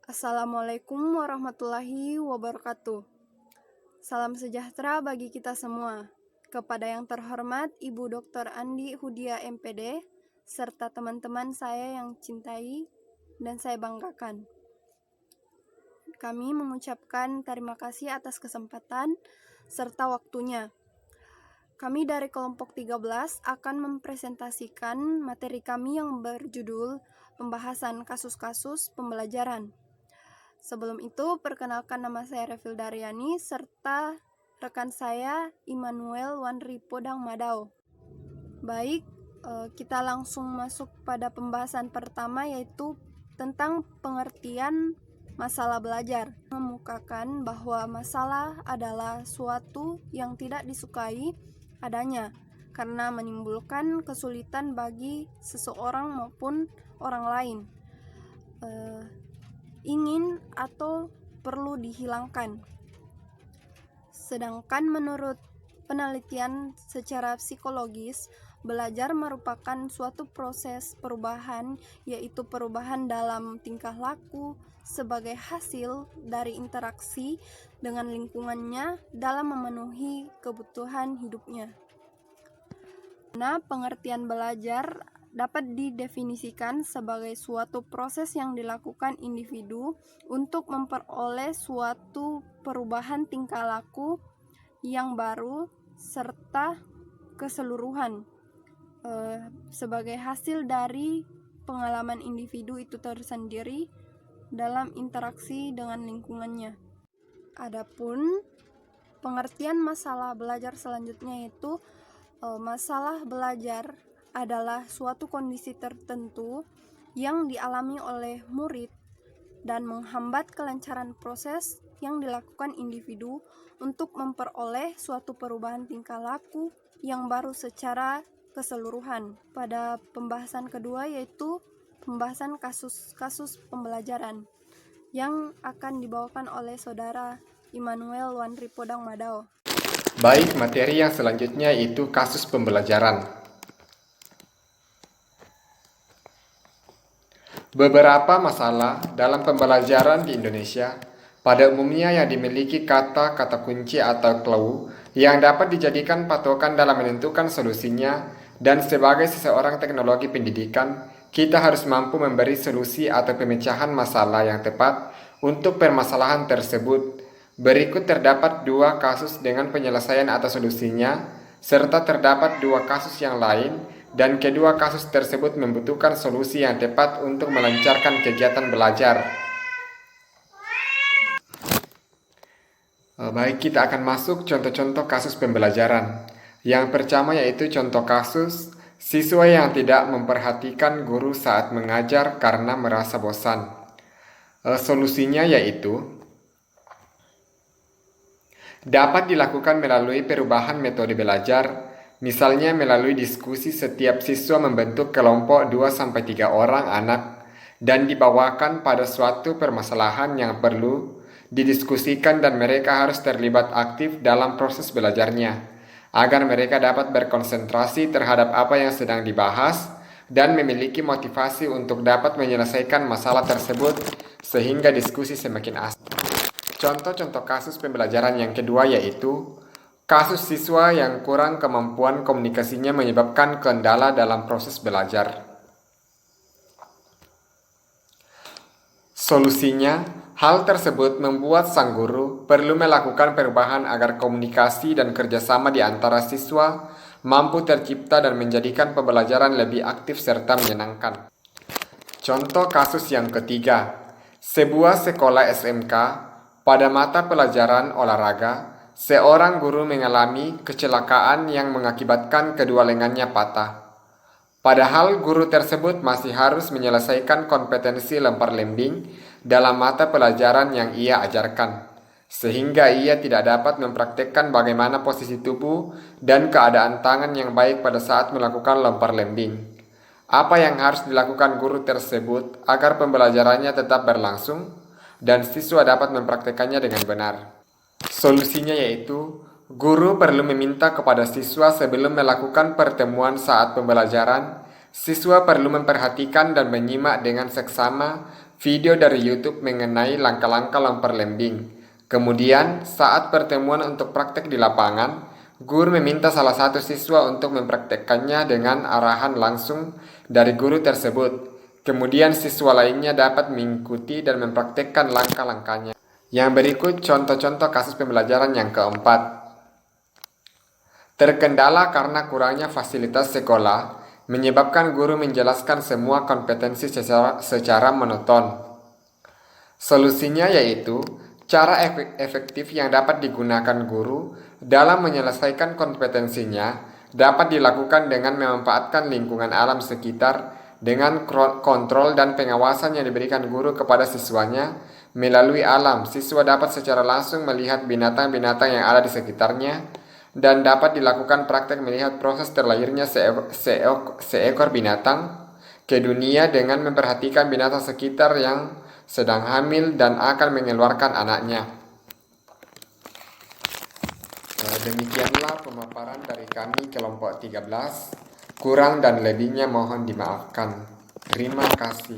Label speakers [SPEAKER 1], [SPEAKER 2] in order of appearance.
[SPEAKER 1] Assalamualaikum warahmatullahi wabarakatuh. Salam sejahtera bagi kita semua. Kepada yang terhormat Ibu Dr. Andi Hudia MPD, serta teman-teman saya yang cintai dan saya banggakan. Kami mengucapkan terima kasih atas kesempatan serta waktunya. Kami dari kelompok 13 akan mempresentasikan materi kami yang berjudul Pembahasan Kasus-Kasus Pembelajaran. Sebelum itu, perkenalkan nama saya Refil Daryani serta rekan saya Immanuel Wanri Podang Madao. Baik, kita langsung masuk pada pembahasan pertama, yaitu tentang pengertian masalah belajar. Memukakan bahwa masalah adalah suatu yang tidak disukai adanya karena menimbulkan kesulitan bagi seseorang maupun orang lain. Ingin atau perlu dihilangkan. Sedangkan menurut penelitian secara psikologis, belajar merupakan suatu proses perubahan, yaitu perubahan dalam tingkah laku sebagai hasil dari interaksi dengan lingkungannya dalam memenuhi kebutuhan hidupnya. Nah, pengertian belajar dapat didefinisikan sebagai suatu proses yang dilakukan individu untuk memperoleh suatu perubahan tingkah laku yang baru serta keseluruhan sebagai hasil dari pengalaman individu itu tersendiri dalam interaksi dengan lingkungannya. Adapun pengertian masalah belajar selanjutnya yaitu masalah belajar adalah suatu kondisi tertentu yang dialami oleh murid dan menghambat kelancaran proses yang dilakukan individu untuk memperoleh suatu perubahan tingkah laku yang baru secara keseluruhan. Pada pembahasan kedua yaitu pembahasan kasus-kasus pembelajaran yang akan dibawakan oleh saudara Immanuel Wanri Podang Madao.
[SPEAKER 2] Baik, materi yang selanjutnya itu kasus pembelajaran. Beberapa masalah dalam pembelajaran di Indonesia pada umumnya yang dimiliki kata-kata kunci atau clue yang dapat dijadikan patokan dalam menentukan solusinya, dan sebagai seseorang teknologi pendidikan, kita harus mampu memberi solusi atau pemecahan masalah yang tepat untuk permasalahan tersebut. Berikut terdapat 2 kasus dengan penyelesaian atau solusinya, serta terdapat 2 kasus yang lain, dan kedua kasus tersebut membutuhkan solusi yang tepat untuk melancarkan kegiatan belajar. Baik, kita akan masuk contoh-contoh kasus pembelajaran. Yang pertama yaitu contoh kasus siswa yang tidak memperhatikan guru saat mengajar karena merasa bosan. Solusinya yaitu dapat dilakukan melalui perubahan metode belajar, misalnya melalui diskusi setiap siswa membentuk kelompok 2-3 orang anak dan dibawakan pada suatu permasalahan yang perlu didiskusikan dan mereka harus terlibat aktif dalam proses belajarnya, agar mereka dapat berkonsentrasi terhadap apa yang sedang dibahas dan memiliki motivasi untuk dapat menyelesaikan masalah tersebut sehingga diskusi semakin asik. Contoh-contoh kasus pembelajaran yang kedua yaitu kasus siswa yang kurang kemampuan komunikasinya menyebabkan kendala dalam proses belajar. Solusinya, hal tersebut membuat sang guru perlu melakukan perubahan agar komunikasi dan kerjasama di antara siswa mampu tercipta dan menjadikan pembelajaran lebih aktif serta menyenangkan. Contoh kasus yang ketiga, sebuah sekolah SMK pada mata pelajaran olahraga, seorang guru mengalami kecelakaan yang mengakibatkan kedua lengannya patah. Padahal guru tersebut masih harus menyelesaikan kompetensi lempar lembing dalam mata pelajaran yang ia ajarkan, sehingga ia tidak dapat mempraktekkan bagaimana posisi tubuh dan keadaan tangan yang baik pada saat melakukan lempar lembing. Apa yang harus dilakukan guru tersebut agar pembelajarannya tetap berlangsung dan siswa dapat mempraktekannya dengan benar? Solusinya yaitu, guru perlu meminta kepada siswa sebelum melakukan pertemuan saat pembelajaran, siswa perlu memperhatikan dan menyimak dengan seksama video dari YouTube mengenai langkah-langkah lempar lembing. Kemudian, saat pertemuan untuk praktek di lapangan, guru meminta salah satu siswa untuk mempraktekkannya dengan arahan langsung dari guru tersebut. Kemudian siswa lainnya dapat mengikuti dan mempraktekkan langkah-langkahnya. Yang berikut contoh-contoh kasus pembelajaran yang keempat. Terkendala karena kurangnya fasilitas sekolah, menyebabkan guru menjelaskan semua kompetensi secara monoton. Solusinya yaitu cara efektif yang dapat digunakan guru dalam menyelesaikan kompetensinya dapat dilakukan dengan memanfaatkan lingkungan alam sekitar dengan kontrol dan pengawasan yang diberikan guru kepada siswanya. Melalui alam, siswa dapat secara langsung melihat binatang-binatang yang ada di sekitarnya, dan dapat dilakukan praktek melihat proses terlahirnya seekor binatang ke dunia dengan memperhatikan binatang sekitar yang sedang hamil dan akan mengeluarkan anaknya. Demikianlah pemaparan dari kami kelompok 13. Kurang dan lebihnya mohon dimaafkan. Terima kasih.